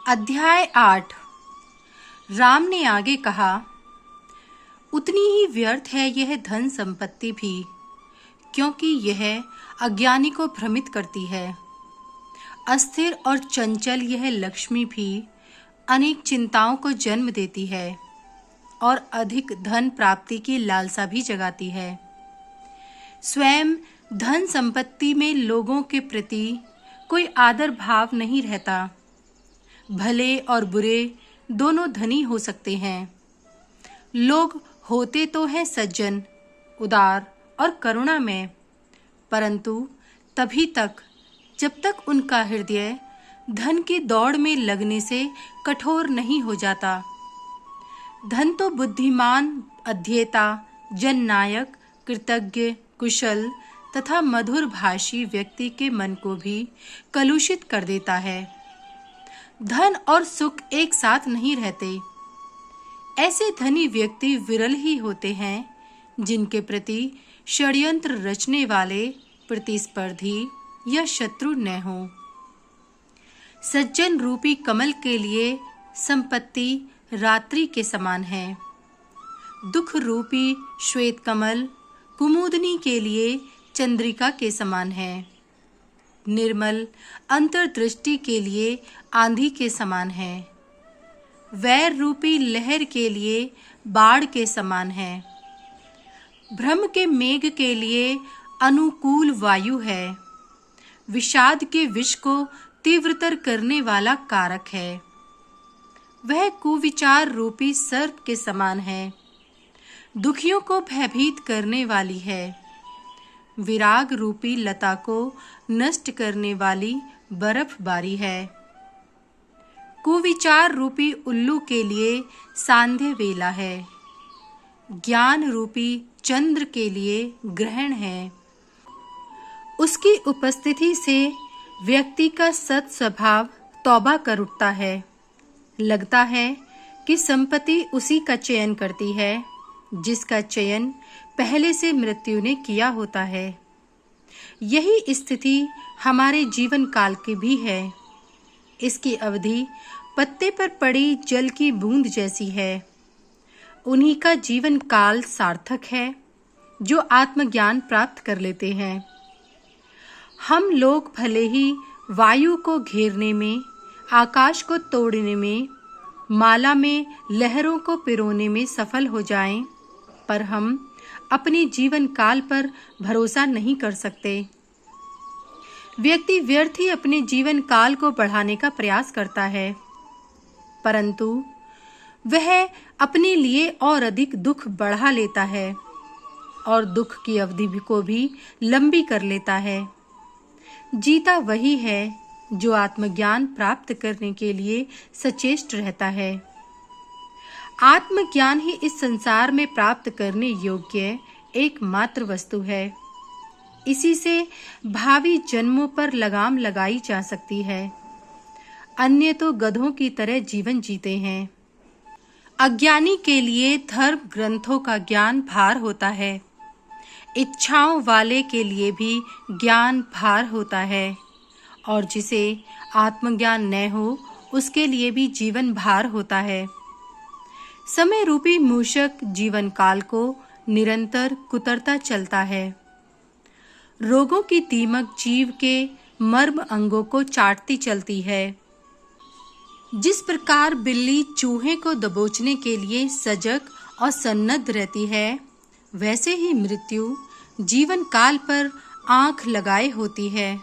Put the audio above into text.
अध्याय 8। राम ने आगे कहा, उतनी ही व्यर्थ है यह धन संपत्ति भी, क्योंकि यह अज्ञानी को भ्रमित करती है। अस्थिर और चंचल यह लक्ष्मी भी अनेक चिंताओं को जन्म देती है और अधिक धन प्राप्ति की लालसा भी जगाती है। स्वयं धन संपत्ति में लोगों के प्रति कोई आदर भाव नहीं रहता। भले और बुरे दोनों धनी हो सकते हैं। लोग होते तो हैं सज्जन, उदार और करुणामय, परंतु तभी तक जब तक उनका हृदय धन की दौड़ में लगने से कठोर नहीं हो जाता। धन तो बुद्धिमान, अध्येता, जननायक, कृतज्ञ, कुशल तथा मधुर भाषी व्यक्ति के मन को भी कलुषित कर देता है। धन और सुख एक साथ नहीं रहते। ऐसे धनी व्यक्ति विरल ही होते हैं जिनके प्रति षड्यंत्र रचने वाले प्रतिस्पर्धी या शत्रु न हो। सज्जन रूपी कमल के लिए संपत्ति रात्रि के समान है। दुख रूपी श्वेत कमल कुमुदनी के लिए चंद्रिका के समान है। निर्मल अंतर्दृष्टि के लिए आंधी के समान है। वैर रूपी लहर के लिए बाढ़ के समान है। भ्रम के मेघ के लिए अनुकूल वायु है। विषाद के विष को तीव्रतर करने वाला कारक है। वह कुविचार रूपी सर्प के समान है। दुखियों को भयभीत करने वाली है। विराग रूपी लता को नष्ट करने वाली बर्फबारी है। कुविचार रूपी उल्लू के लिए सांध्य वेला है। ज्ञान रूपी चंद्र के लिए ग्रहण है। उसकी उपस्थिति से व्यक्ति का सत स्वभाव तौबा कर उठता है। लगता है कि संपत्ति उसी का चयन करती है जिसका चयन पहले से मृत्यु ने किया होता है। यही स्थिति हमारे जीवन काल की भी है। इसकी अवधि पत्ते पर पड़ी जल की बूंद जैसी है। उन्हीं का जीवन काल सार्थक है जो आत्मज्ञान प्राप्त कर लेते हैं। हम लोग भले ही वायु को घेरने में, आकाश को तोड़ने में, माला में लहरों को पिरोने में सफल हो जाएं, पर हम अपने जीवन काल पर भरोसा नहीं कर सकते। व्यक्ति व्यर्थ ही अपने जीवन काल को बढ़ाने का प्रयास करता है, परंतु वह अपने लिए और अधिक दुख बढ़ा लेता है और दुख की अवधि को भी लंबी कर लेता है। जीता वही है जो आत्मज्ञान प्राप्त करने के लिए सचेष्ट रहता है। आत्मज्ञान ही इस संसार में प्राप्त करने योग्य एकमात्र वस्तु है। इसी से भावी जन्मों पर लगाम लगाई जा सकती है। अन्य तो गधों की तरह जीवन जीते हैं। अज्ञानी के लिए धर्म ग्रंथों का ज्ञान भार होता है। इच्छाओं वाले के लिए भी ज्ञान भार होता है, और जिसे आत्मज्ञान न हो उसके लिए भी जीवन भार होता है। समय रूपी मूषक जीवन काल को निरंतर कुतरता चलता है। रोगों की दीमक जीव के मर्म अंगों को चाटती चलती है। जिस प्रकार बिल्ली चूहे को दबोचने के लिए सजग और सन्नद्ध रहती है, वैसे ही मृत्यु जीवन काल पर आंख लगाए होती है।